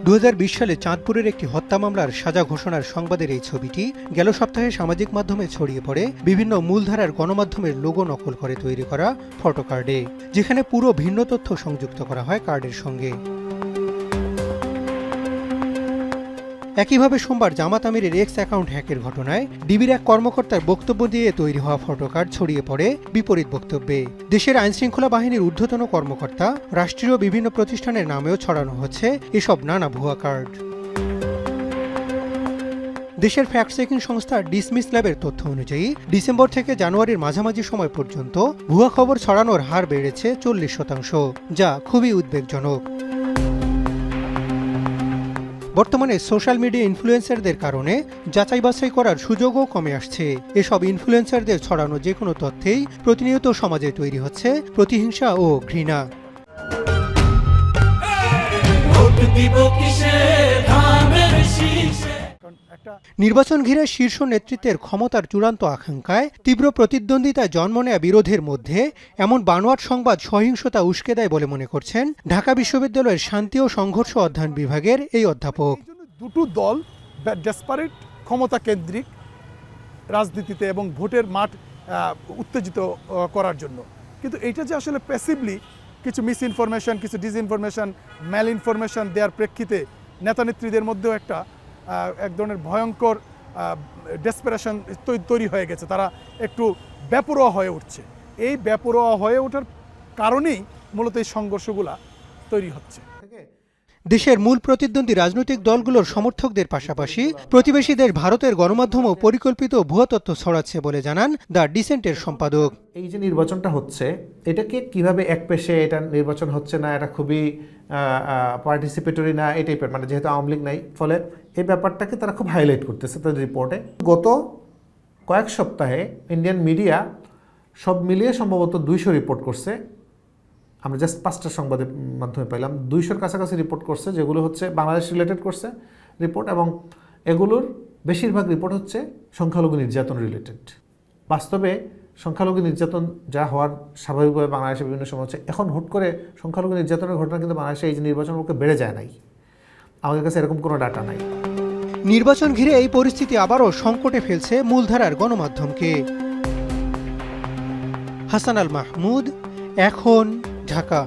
2020 সালে চাঁদপুরের একটি হত্যা মামলার সাজা ঘোষণার সংবাদের এই ছবিটি গেল সপ্তাহে সামাজিক মাধ্যমে ছড়িয়ে পড়ে বিভিন্ন মূলধারার গণমাধ্যমের লোগো নকল করে তৈরি করা ফটো কার্ডে, যেখানে পুরো ভিন্ন তথ্য সংযুক্ত করা হয় কার্ডের সঙ্গে। একইভাবে সোমবার জামাত আমিরের এক্স অ্যাকাউন্ট হ্যাকের ঘটনায় ডিবির এক কর্মকর্তার বক্তব্য দিয়ে তৈরি হওয়া ফটো কার্ড ছড়িয়ে পড়ে বিপরীত বক্তব্যে। দেশের আইনশৃঙ্খলা বাহিনীর ঊর্ধ্বতন কর্মকর্তা, রাষ্ট্রীয় বিভিন্ন প্রতিষ্ঠানের নামেও ছড়ানো হচ্ছে এসব নানা ভুয়া কার্ড। দেশের ফ্যাক্ট চেকিং সংস্থা ডিসমিস ল্যাবের তথ্য অনুযায়ী ডিসেম্বর থেকে জানুয়ারির মাঝামাঝি সময় পর্যন্ত ভুয়া খবর ছড়ানোর হার বেড়েছে 40%, যা খুবই উদ্বেগজনক। বর্তমানে সোশ্যাল মিডিয়া ইনফ্লুয়েন্সারদের কারণে যাচাই বাছাই করার সুযোগও কমে আসছে। এসব ইনফ্লুয়েন্সারদের ছড়ানো যে কোনো তথ্যেই প্রতিনিয়ত সমাজে তৈরি হচ্ছে প্রতিহিংসা ও ঘৃণা। নির্বাচন ঘিরে শীর্ষ নেতৃত্বের ক্ষমতার চূড়ান্ত আকাঙ্ক্ষায় তীব্র প্রতিদ্বন্দ্বিতায় জন্ম নেয়া বিরোধের মধ্যে এমন বানোয়াট সংবাদ সহিংসতা উস্কে দেয় বলে মনে করছেন ঢাকা বিশ্ববিদ্যালয়ের শান্তি ও সংঘর্ষ অধ্যয়ন বিভাগের এই অধ্যাপক। দুটো দল ডেসপারেট ক্ষমতা কেন্দ্রিক রাজনীতিতে এবং ভোটের মাঠ উত্তেজিত করার জন্য, কিন্তু এটা যে আসলে প্যাসিভলি কিছু মিস ইনফরমেশন, কিছু ডিসইনফরমেশন, ম্যাল ইনফরমেশন দেওয়ার প্রেক্ষিতে নেতানেত্রীদের মধ্যেও এক ধরনের ভয়ঙ্কর ডেসপারেশন তৈরি হয়ে গেছে। তারা একটু বেপরোয়া হয়ে উঠছে। এই বেপরোয়া হয়ে ওঠার কারণেই মূলত এই সংঘর্ষগুলা তৈরি হচ্ছে। দেশের মূল প্রতিদ্বন্দ্বী রাজনৈতিক দলগুলোর সমর্থকদের পাশাপাশি প্রতিবেশী দেশ ভারতের গণমাধ্যমও পরিকল্পিত ভুয়া তথ্য ছড়াচ্ছে বলে জানান দ্য ডিসেন্টের সম্পাদক। এই যে নির্বাচনটা হচ্ছে, এটাকে কিভাবে একপেশে এটা নির্বাচন হচ্ছে না, এটা খুবই পার্টিসিপেটরি না, এই টাইপের, মানে যেহেতু আওয়ামী লীগ নাই, ফলে এই ব্যাপারটাকে তারা খুব হাইলাইট করতেছে তাদের রিপোর্টে। গত কয়েক সপ্তাহে ইন্ডিয়ান মিডিয়া সব মিলিয়ে সম্ভবত 200 রিপোর্ট করছে। আমরা জাস্ট 5টা সংবাদের মাধ্যমে পেলাম 200-র কাছাকাছি রিপোর্ট করছে, যেগুলো হচ্ছে বাংলাদেশ রিলেটেড করছে রিপোর্ট, এবং এগুলোর বেশিরভাগ রিপোর্ট হচ্ছে সংখ্যালঘু নির্যাতন রিলেটেড। বাস্তবে সংখ্যালঘু নির্যাতন যা হওয়ার স্বাভাবিকভাবে বাংলাদেশে বিভিন্ন সময় হচ্ছে, এখন হুট করে সংখ্যালঘু নির্যাতনের ঘটনা কিন্তু বাংলাদেশে এই যে নির্বাচনগুলোকে বেড়ে যায় নাই। আমাদের কাছে এরকম কোনো ডাটা নাই। নির্বাচন ঘিরে এই পরিস্থিতি আবারও সংকটে ফেলছে মূলধারার গণমাধ্যমকে। হাসান আল মাহমুদ, এখন, ঢাকা।